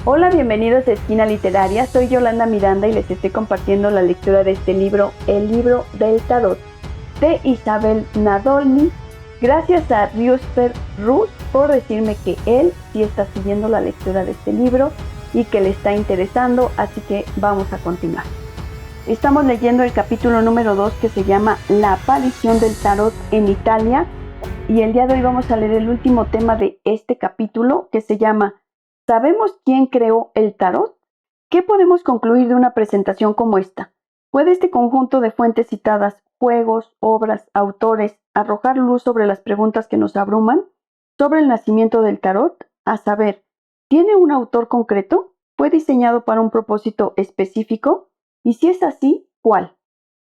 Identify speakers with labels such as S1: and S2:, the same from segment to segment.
S1: Hola, bienvenidos a Esquina Literaria. Soy Yolanda Miranda y les estoy compartiendo la lectura de este libro, El libro del tarot, de Isabel Nadolny. Gracias a Riusper Rus por decirme que él sí está siguiendo la lectura de este libro y que le está interesando, así que vamos a continuar. Estamos leyendo el capítulo número 2 que se llama La aparición del tarot en Italia, y el día de hoy vamos a leer el último tema de este capítulo, que se llama ¿Sabemos quién creó el tarot? ¿Qué podemos concluir de una presentación como esta? ¿Puede este conjunto de fuentes citadas, juegos, obras, autores, arrojar luz sobre las preguntas que nos abruman sobre el nacimiento del tarot? A saber, ¿tiene un autor concreto? ¿Fue diseñado para un propósito específico? Y si es así, ¿cuál?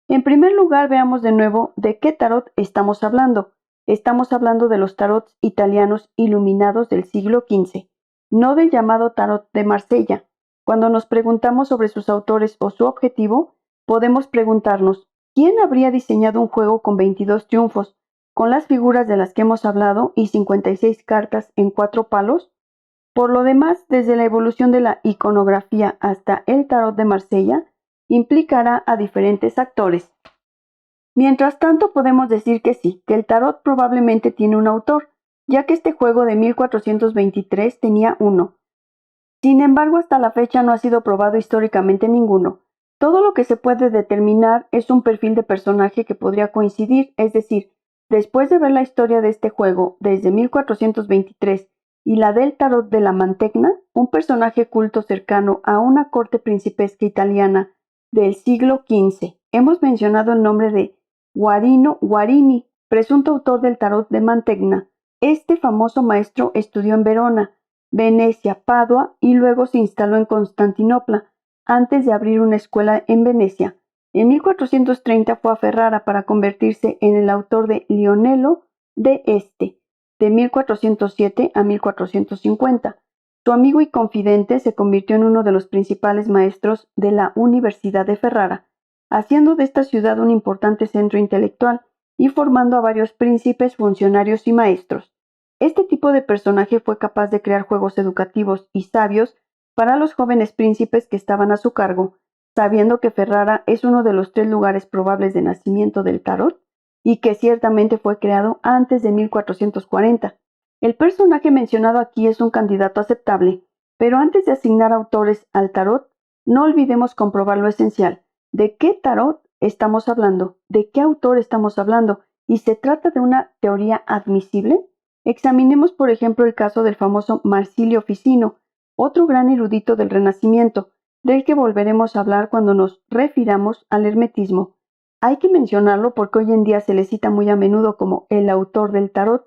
S1: En primer lugar, veamos de nuevo de qué tarot estamos hablando. Estamos hablando de los tarots italianos iluminados del siglo XV, no del llamado tarot de Marsella. Cuando nos preguntamos sobre sus autores o su objetivo, podemos preguntarnos, ¿quién habría diseñado un juego con 22 triunfos, con las figuras de las que hemos hablado y 56 cartas en 4 palos? Por lo demás, desde la evolución de la iconografía hasta el tarot de Marsella, implicará a diferentes actores. Mientras tanto, podemos decir que sí, que el tarot probablemente tiene un autor, ya que este juego de 1423 tenía uno. Sin embargo, hasta la fecha no ha sido probado históricamente ninguno. Todo lo que se puede determinar es un perfil de personaje que podría coincidir, es decir, después de ver la historia de este juego desde 1423 y la del tarot de la Mantegna, un personaje culto cercano a una corte principesca italiana del siglo XV. Hemos mencionado el nombre de Guarino Guarini, presunto autor del tarot de Mantegna. Este famoso maestro estudió en Verona, Venecia, Padua y luego se instaló en Constantinopla, antes de abrir una escuela en Venecia. En 1430 fue a Ferrara para convertirse en el autor de Lionello de Este, de 1407 a 1450. Su amigo y confidente se convirtió en uno de los principales maestros de la Universidad de Ferrara, haciendo de esta ciudad un importante centro intelectual y formando a varios príncipes, funcionarios y maestros. Este tipo de personaje fue capaz de crear juegos educativos y sabios para los jóvenes príncipes que estaban a su cargo, sabiendo que Ferrara es uno de los 3 lugares probables de nacimiento del tarot y que ciertamente fue creado antes de 1440. El personaje mencionado aquí es un candidato aceptable, pero antes de asignar autores al tarot, no olvidemos comprobar lo esencial. ¿De qué tarot estamos hablando? ¿De qué autor estamos hablando? ¿Y se trata de una teoría admisible? Examinemos, por ejemplo, el caso del famoso Marsilio Ficino, otro gran erudito del Renacimiento, del que volveremos a hablar cuando nos refiramos al hermetismo. Hay que mencionarlo porque hoy en día se le cita muy a menudo como el autor del tarot.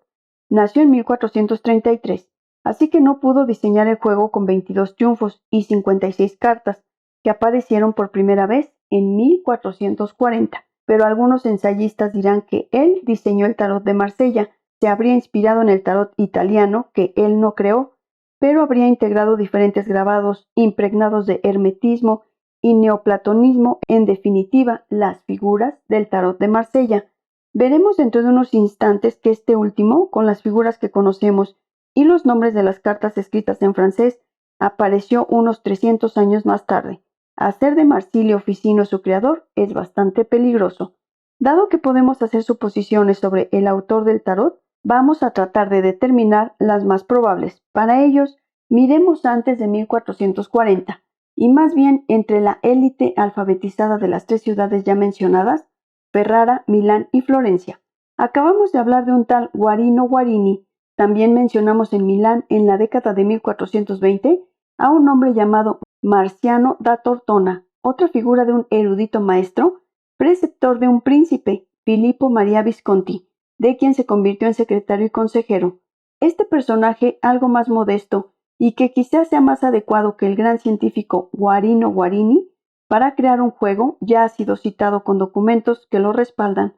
S1: Nació en 1433, así que no pudo diseñar el juego con 22 triunfos y 56 cartas, que aparecieron por primera vez en 1440. Pero algunos ensayistas dirán que él diseñó el tarot de Marsella, se habría inspirado en el tarot italiano que él no creó, pero habría integrado diferentes grabados impregnados de hermetismo y neoplatonismo, en definitiva, las figuras del tarot de Marsella. Veremos dentro de unos instantes que este último, con las figuras que conocemos y los nombres de las cartas escritas en francés, apareció unos 300 años más tarde. Hacer de Marsilio Ficino su creador es bastante peligroso. Dado que podemos hacer suposiciones sobre el autor del tarot, vamos a tratar de determinar las más probables. Para ellos, miremos antes de 1440, y más bien entre la élite alfabetizada de las 3 ciudades ya mencionadas, Ferrara, Milán y Florencia. Acabamos de hablar de un tal Guarino Guarini. También mencionamos en Milán, en la década de 1420, a un hombre llamado Marciano da Tortona, otra figura de un erudito maestro, preceptor de un príncipe, Filippo Maria Visconti, de quien se convirtió en secretario y consejero. Este personaje, algo más modesto y que quizás sea más adecuado que el gran científico Guarino Guarini, para crear un juego, ya ha sido citado con documentos que lo respaldan,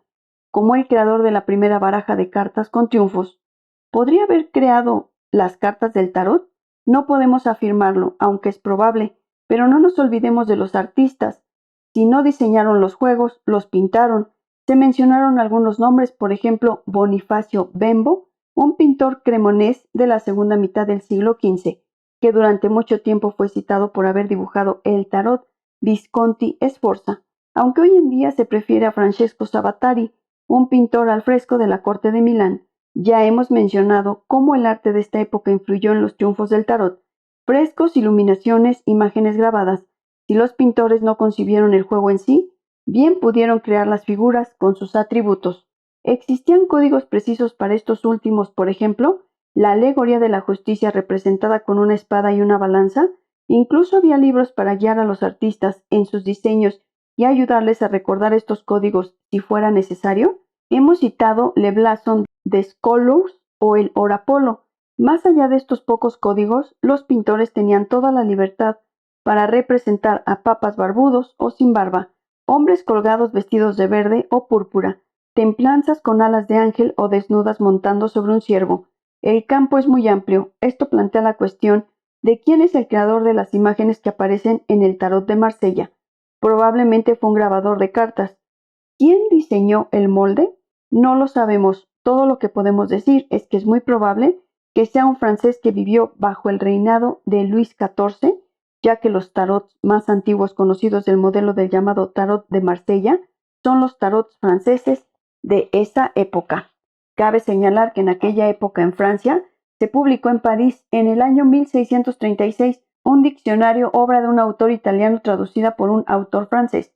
S1: como el creador de la primera baraja de cartas con triunfos. ¿Podría haber creado las cartas del tarot? No podemos afirmarlo, aunque es probable, pero no nos olvidemos de los artistas. Si no diseñaron los juegos, los pintaron. Se mencionaron algunos nombres, por ejemplo, Bonifacio Bembo, un pintor cremonés de la segunda mitad del siglo XV, que durante mucho tiempo fue citado por haber dibujado el tarot, Visconti Sforza, aunque hoy en día se prefiere a Francesco Sabatari, un pintor al fresco de la corte de Milán. Ya hemos mencionado cómo el arte de esta época influyó en los triunfos del tarot. Frescos, iluminaciones, imágenes grabadas. Si los pintores no concibieron el juego en sí, bien pudieron crear las figuras con sus atributos. ¿Existían códigos precisos para estos últimos, por ejemplo? La alegoría de la justicia representada con una espada y una balanza. Incluso había libros para guiar a los artistas en sus diseños y ayudarles a recordar estos códigos si fuera necesario. Hemos citado Le Blason de Scholars o el Orapolo. Más allá de estos pocos códigos, los pintores tenían toda la libertad para representar a papas barbudos o sin barba, hombres colgados vestidos de verde o púrpura, templanzas con alas de ángel o desnudas montando sobre un ciervo. El campo es muy amplio. Esto plantea la cuestión de quién es el creador de las imágenes que aparecen en el tarot de Marsella. Probablemente fue un grabador de cartas. ¿Quién diseñó el molde? No lo sabemos. Todo lo que podemos decir es que es muy probable que sea un francés que vivió bajo el reinado de Luis XIV, ya que los tarots más antiguos conocidos del modelo del llamado tarot de Marsella son los tarots franceses de esa época. Cabe señalar que en aquella época en Francia se publicó en París en el año 1636 un diccionario, obra de un autor italiano traducida por un autor francés.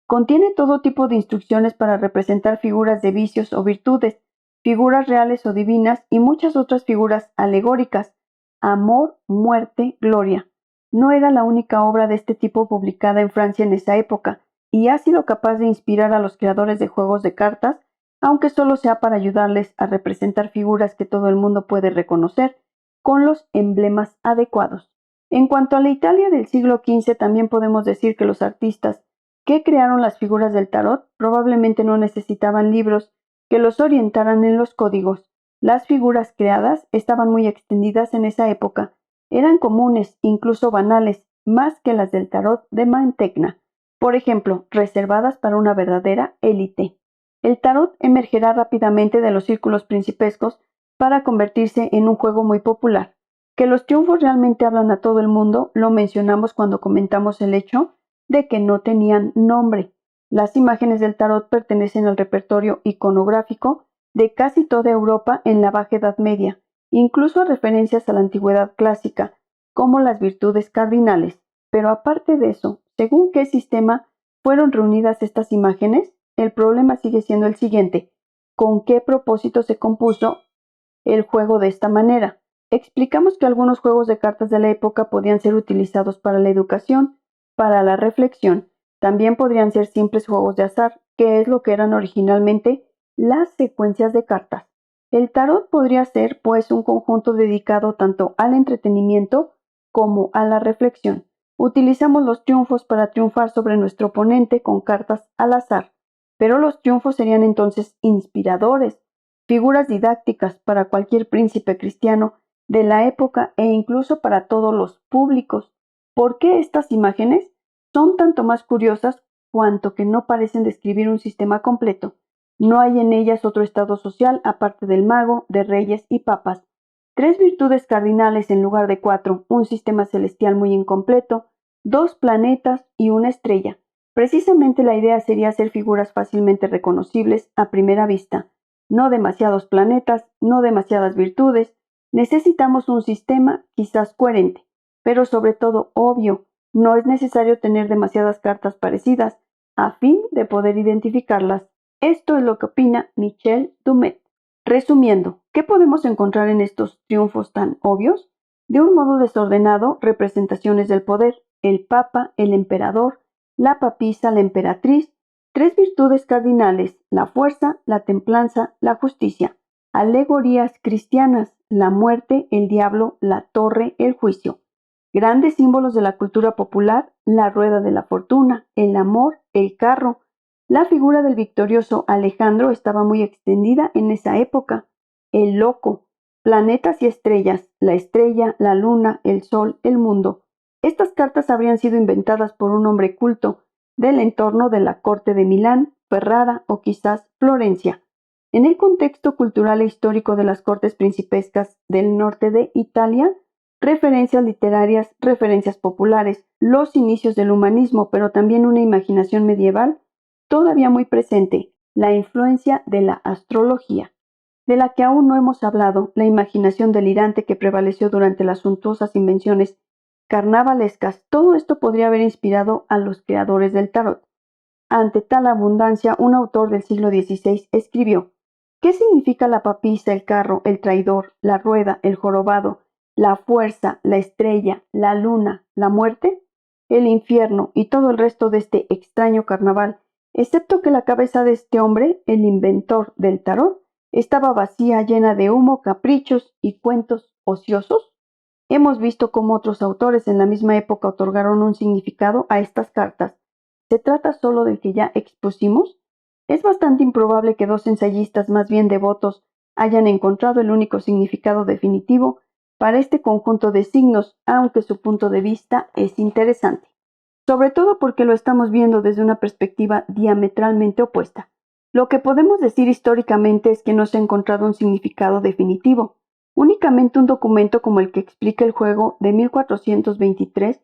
S1: Contiene todo tipo de instrucciones para representar figuras de vicios o virtudes, figuras reales o divinas y muchas otras figuras alegóricas. Amor, muerte, gloria. No era la única obra de este tipo publicada en Francia en esa época, y ha sido capaz de inspirar a los creadores de juegos de cartas, aunque solo sea para ayudarles a representar figuras que todo el mundo puede reconocer, con los emblemas adecuados. En cuanto a la Italia del siglo XV, también podemos decir que los artistas que crearon las figuras del tarot probablemente no necesitaban libros que los orientaran en los códigos. Las figuras creadas estaban muy extendidas en esa época, eran comunes, incluso banales, más que las del tarot de Mantegna, por ejemplo, reservadas para una verdadera élite. El tarot emergerá rápidamente de los círculos principescos para convertirse en un juego muy popular. Que los triunfos realmente hablan a todo el mundo lo mencionamos cuando comentamos el hecho de que no tenían nombre. Las imágenes del tarot pertenecen al repertorio iconográfico de casi toda Europa en la Baja Edad Media, incluso a referencias a la antigüedad clásica, como las virtudes cardinales. Pero aparte de eso, ¿según qué sistema fueron reunidas estas imágenes? El problema sigue siendo el siguiente: ¿con qué propósito se compuso el juego de esta manera? Explicamos que algunos juegos de cartas de la época podían ser utilizados para la educación, para la reflexión. También podrían ser simples juegos de azar, que es lo que eran originalmente las secuencias de cartas. El tarot podría ser, pues, un conjunto dedicado tanto al entretenimiento como a la reflexión. Utilizamos los triunfos para triunfar sobre nuestro oponente con cartas al azar, pero los triunfos serían entonces inspiradores, figuras didácticas para cualquier príncipe cristiano de la época e incluso para todos los públicos. ¿Por qué estas imágenes son tanto más curiosas cuanto que no parecen describir un sistema completo? No hay en ellas otro estado social aparte del mago, de reyes y papas. 3 virtudes cardinales en lugar de 4, un sistema celestial muy incompleto, 2 planetas y una estrella. Precisamente la idea sería hacer figuras fácilmente reconocibles a primera vista. No demasiados planetas, no demasiadas virtudes. Necesitamos un sistema quizás coherente, pero sobre todo obvio. No es necesario tener demasiadas cartas parecidas a fin de poder identificarlas. Esto es lo que opina Michel Dumet. Resumiendo, ¿qué podemos encontrar en estos triunfos tan obvios? De un modo desordenado, representaciones del poder, el papa, el emperador, la papisa, la emperatriz, 3 virtudes cardinales, la fuerza, la templanza, la justicia, alegorías cristianas, la muerte, el diablo, la torre, el juicio, grandes símbolos de la cultura popular, la rueda de la fortuna, el amor, el carro. La figura del victorioso Alejandro estaba muy extendida en esa época. El loco, planetas y estrellas, la estrella, la luna, el sol, el mundo. Estas cartas habrían sido inventadas por un hombre culto del entorno de la corte de Milán, Ferrara o quizás Florencia. En el contexto cultural e histórico de las cortes principescas del norte de Italia, referencias literarias, referencias populares, los inicios del humanismo, pero también una imaginación medieval todavía muy presente, la influencia de la astrología, de la que aún no hemos hablado, la imaginación delirante que prevaleció durante las suntuosas invenciones carnavalescas. Todo esto podría haber inspirado a los creadores del tarot. Ante tal abundancia, un autor del siglo XVI escribió: ¿qué significa la papisa, el carro, el traidor, la rueda, el jorobado, la fuerza, la estrella, la luna, la muerte, el infierno y todo el resto de este extraño carnaval, excepto que la cabeza de este hombre, el inventor del tarot, estaba vacía, llena de humo, caprichos y cuentos ociosos? Hemos visto cómo otros autores en la misma época otorgaron un significado a estas cartas. ¿Se trata solo del que ya expusimos? Es bastante improbable que dos ensayistas más bien devotos hayan encontrado el único significado definitivo para este conjunto de signos, aunque su punto de vista es interesante, sobre todo porque lo estamos viendo desde una perspectiva diametralmente opuesta. Lo que podemos decir históricamente es que no se ha encontrado un significado definitivo. Únicamente un documento como el que explica el juego de 1423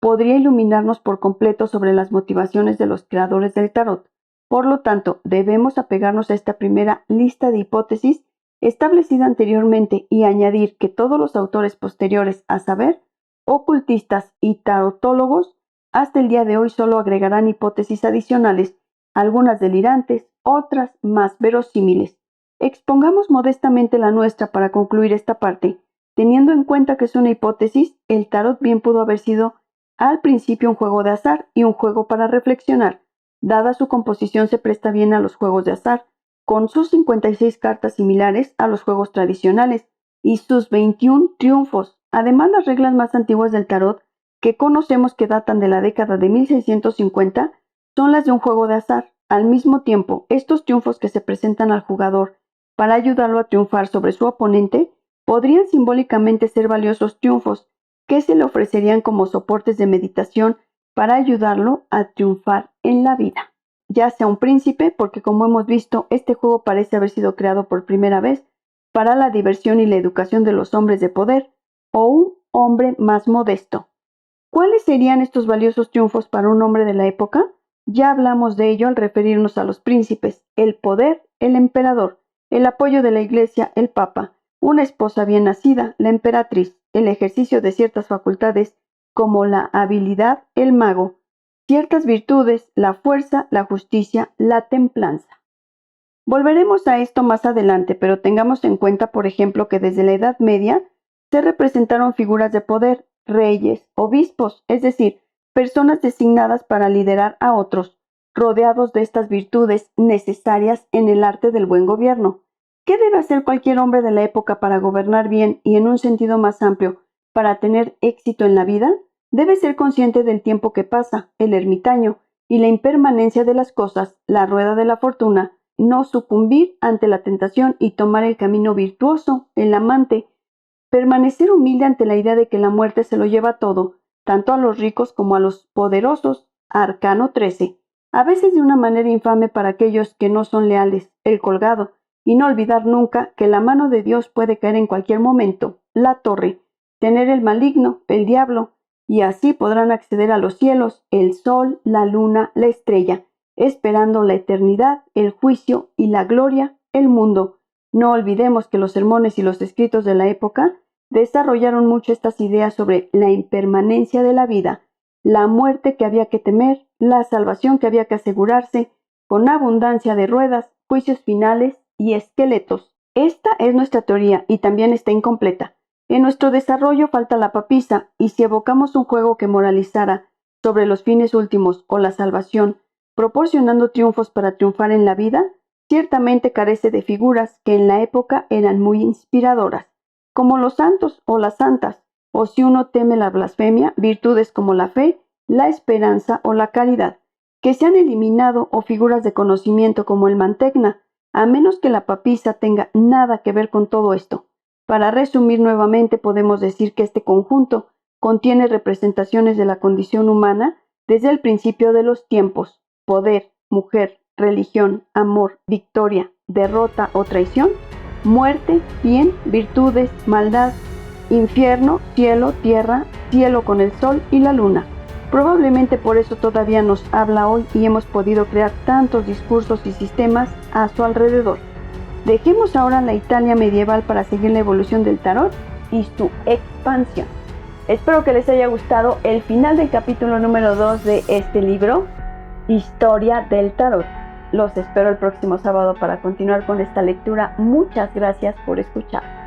S1: podría iluminarnos por completo sobre las motivaciones de los creadores del tarot. Por lo tanto, debemos apegarnos a esta primera lista de hipótesis establecida anteriormente y añadir que todos los autores posteriores, a saber, ocultistas y tarotólogos, hasta el día de hoy solo agregarán hipótesis adicionales, algunas delirantes, otras más verosímiles. Expongamos modestamente la nuestra para concluir esta parte. Teniendo en cuenta que es una hipótesis, el tarot bien pudo haber sido al principio un juego de azar y un juego para reflexionar. Dada su composición se presta bien a los juegos de azar, con sus 56 cartas similares a los juegos tradicionales y sus 21 triunfos. Además, las reglas más antiguas del tarot, que conocemos que datan de la década de 1650, son las de un juego de azar. Al mismo tiempo, estos triunfos que se presentan al jugador para ayudarlo a triunfar sobre su oponente podrían simbólicamente ser valiosos triunfos que se le ofrecerían como soportes de meditación para ayudarlo a triunfar en la vida. Ya sea un príncipe, porque como hemos visto, este juego parece haber sido creado por primera vez para la diversión y la educación de los hombres de poder, o un hombre más modesto. ¿Cuáles serían estos valiosos triunfos para un hombre de la época? Ya hablamos de ello al referirnos a los príncipes, el poder, el emperador, el apoyo de la iglesia, el papa, una esposa bien nacida, la emperatriz, el ejercicio de ciertas facultades como la habilidad, el mago, ciertas virtudes, la fuerza, la justicia, la templanza. Volveremos a esto más adelante, pero tengamos en cuenta, por ejemplo, que desde la Edad Media se representaron figuras de poder, reyes, obispos, es decir, personas designadas para liderar a otros, rodeados de estas virtudes necesarias en el arte del buen gobierno. ¿Qué debe hacer cualquier hombre de la época para gobernar bien y en un sentido más amplio, para tener éxito en la vida? Debe ser consciente del tiempo que pasa, el ermitaño, y la impermanencia de las cosas, la rueda de la fortuna, no sucumbir ante la tentación y tomar el camino virtuoso, el amante, permanecer humilde ante la idea de que la muerte se lo lleva todo, tanto a los ricos como a los poderosos, Arcano 13, a veces de una manera infame para aquellos que no son leales, el colgado, y no olvidar nunca que la mano de Dios puede caer en cualquier momento, la torre, tener el maligno, el diablo, y así podrán acceder a los cielos, el sol, la luna, la estrella, esperando la eternidad, el juicio y la gloria, el mundo. No olvidemos que los sermones y los escritos de la época desarrollaron mucho estas ideas sobre la impermanencia de la vida, la muerte que había que temer, la salvación que había que asegurarse, con abundancia de ruedas, juicios finales y esqueletos. Esta es nuestra teoría y también está incompleta. En nuestro desarrollo falta la papisa, y si evocamos un juego que moralizara sobre los fines últimos o la salvación, proporcionando triunfos para triunfar en la vida, ciertamente carece de figuras que en la época eran muy inspiradoras, como los santos o las santas, o si uno teme la blasfemia, virtudes como la fe, la esperanza o la caridad, que se han eliminado, o figuras de conocimiento como el mantegna, a menos que la papisa tenga nada que ver con todo esto. Para resumir nuevamente, podemos decir que este conjunto contiene representaciones de la condición humana desde el principio de los tiempos: poder, mujer, religión, amor, victoria, derrota o traición, muerte, bien, virtudes, maldad, infierno, cielo, tierra, cielo con el sol y la luna. Probablemente por eso todavía nos habla hoy y hemos podido crear tantos discursos y sistemas a su alrededor. Dejemos ahora la Italia medieval para seguir la evolución del tarot y su expansión. Espero que les haya gustado el final del capítulo número 2 de este libro, Historia del Tarot. Los espero el próximo sábado para continuar con esta lectura. Muchas gracias por escuchar.